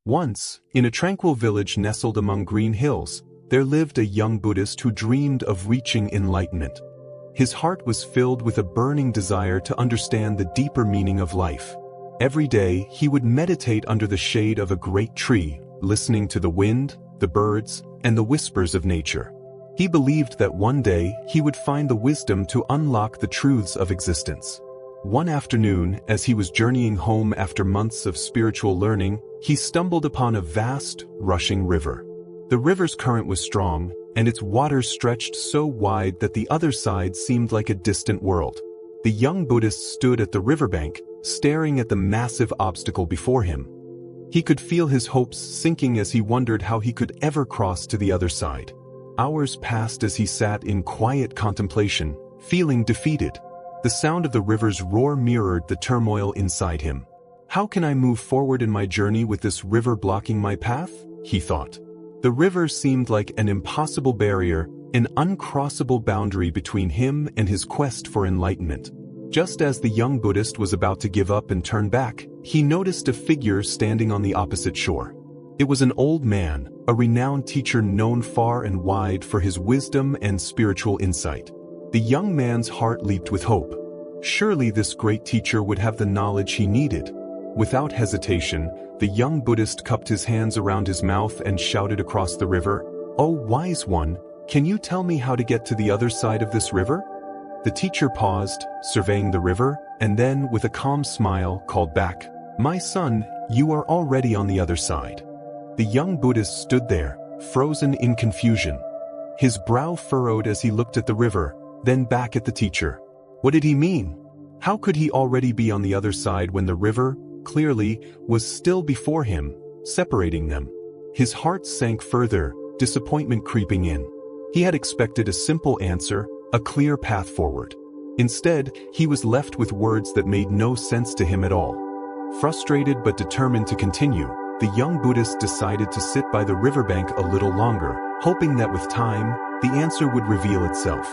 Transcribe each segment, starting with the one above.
Once, in a tranquil village nestled among green hills, there lived a young Buddhist who dreamed of reaching enlightenment. His heart was filled with a burning desire to understand the deeper meaning of life. Every day, he would meditate under the shade of a great tree, listening to the wind, the birds, and the whispers of nature. He believed that one day he would find the wisdom to unlock the truths of existence. One afternoon, as he was journeying home after months of spiritual learning, he stumbled upon a vast, rushing river. The river's current was strong, and its waters stretched so wide that the other side seemed like a distant world. The young Buddhist stood at the riverbank, staring at the massive obstacle before him. He could feel his hopes sinking as he wondered how he could ever cross to the other side. Hours passed as he sat in quiet contemplation, feeling defeated. The sound of the river's roar mirrored the turmoil inside him. "How can I move forward in my journey with this river blocking my path?" he thought. The river seemed like an impossible barrier, an uncrossable boundary between him and his quest for enlightenment. Just as the young Buddhist was about to give up and turn back, he noticed a figure standing on the opposite shore. It was an old man, a renowned teacher known far and wide for his wisdom and spiritual insight. The young man's heart leaped with hope. Surely this great teacher would have the knowledge he needed. Without hesitation, the young Buddhist cupped his hands around his mouth and shouted across the river, "Oh wise one, can you tell me how to get to the other side of this river?" The teacher paused, surveying the river, and then, with a calm smile, called back, "My son, you are already on the other side." The young Buddhist stood there, frozen in confusion. His brow furrowed as he looked at the river, then back at the teacher. What did he mean? How could he already be on the other side when the river, clearly, was still before him, separating them? His heart sank further, disappointment creeping in. He had expected a simple answer, a clear path forward. Instead, he was left with words that made no sense to him at all. Frustrated but determined to continue, the young Buddhist decided to sit by the riverbank a little longer, hoping that with time, the answer would reveal itself.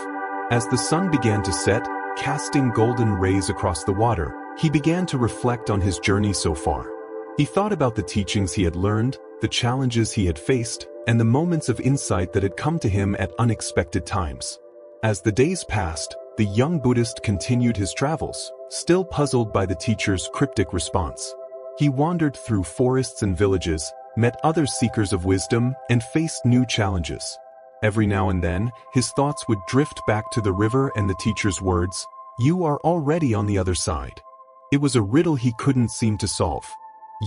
As the sun began to set, casting golden rays across the water, he began to reflect on his journey so far. He thought about the teachings he had learned, the challenges he had faced, and the moments of insight that had come to him at unexpected times. As the days passed, the young Buddhist continued his travels, still puzzled by the teacher's cryptic response. He wandered through forests and villages, met other seekers of wisdom, and faced new challenges. Every now and then, his thoughts would drift back to the river and the teacher's words, "You are already on the other side." It was a riddle he couldn't seem to solve.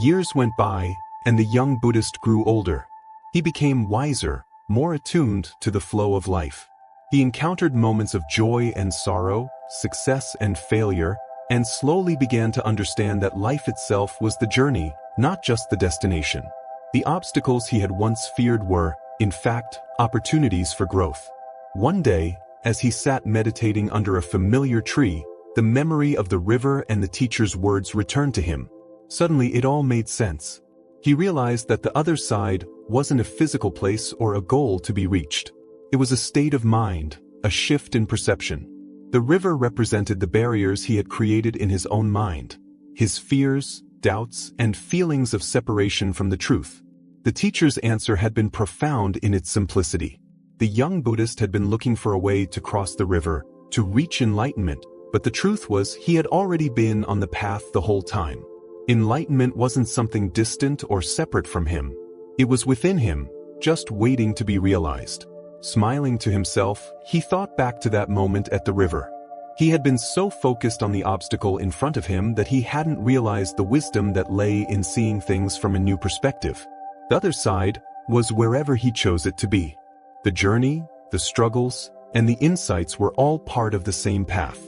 Years went by, and the young Buddhist grew older. He became wiser, more attuned to the flow of life. He encountered moments of joy and sorrow, success and failure, and slowly began to understand that life itself was the journey, not just the destination. The obstacles he had once feared were, in fact, opportunities for growth. One day, as he sat meditating under a familiar tree, the memory of the river and the teacher's words returned to him. Suddenly it all made sense. He realized that the other side wasn't a physical place or a goal to be reached. It was a state of mind, a shift in perception. The river represented the barriers he had created in his own mind, his fears, doubts, and feelings of separation from the truth. The teacher's answer had been profound in its simplicity. The young Buddhist had been looking for a way to cross the river, to reach enlightenment, but the truth was he had already been on the path the whole time. Enlightenment wasn't something distant or separate from him. It was within him, just waiting to be realized. Smiling to himself, he thought back to that moment at the river. He had been so focused on the obstacle in front of him that he hadn't realized the wisdom that lay in seeing things from a new perspective. The other side was wherever he chose it to be. The journey, the struggles, and the insights were all part of the same path.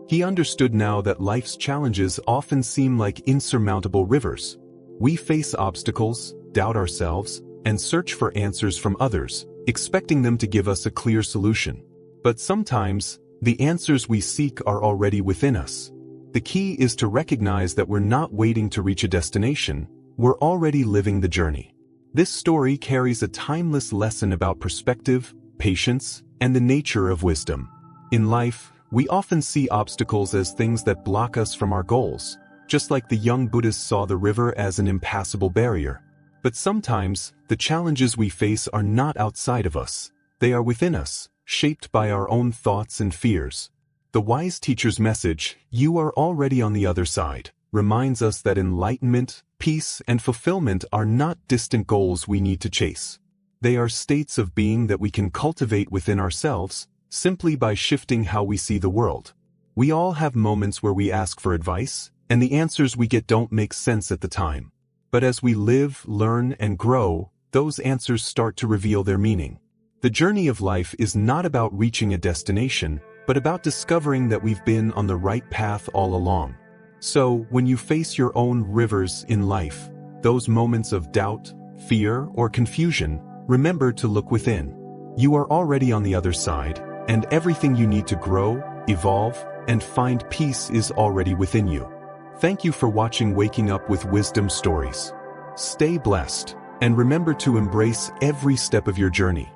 He understood now that life's challenges often seem like insurmountable rivers. We face obstacles, doubt ourselves, and search for answers from others, expecting them to give us a clear solution. But sometimes, the answers we seek are already within us. The key is to recognize that we're not waiting to reach a destination, we're already living the journey. This story carries a timeless lesson about perspective, patience, and the nature of wisdom. In life, we often see obstacles as things that block us from our goals, just like the young Buddhist saw the river as an impassable barrier. But sometimes, the challenges we face are not outside of us. They are within us, shaped by our own thoughts and fears. The wise teacher's message, "You are already on the other side," reminds us that enlightenment, peace, and fulfillment are not distant goals we need to chase. They are states of being that we can cultivate within ourselves, simply by shifting how we see the world. We all have moments where we ask for advice, and the answers we get don't make sense at the time. But as we live, learn, and grow, those answers start to reveal their meaning. The journey of life is not about reaching a destination, but about discovering that we've been on the right path all along. So, when you face your own rivers in life, those moments of doubt, fear, or confusion, remember to look within. You are already on the other side, and everything you need to grow, evolve, and find peace is already within you. Thank you for watching Waking Up with Wisdom Stories. Stay blessed, and remember to embrace every step of your journey.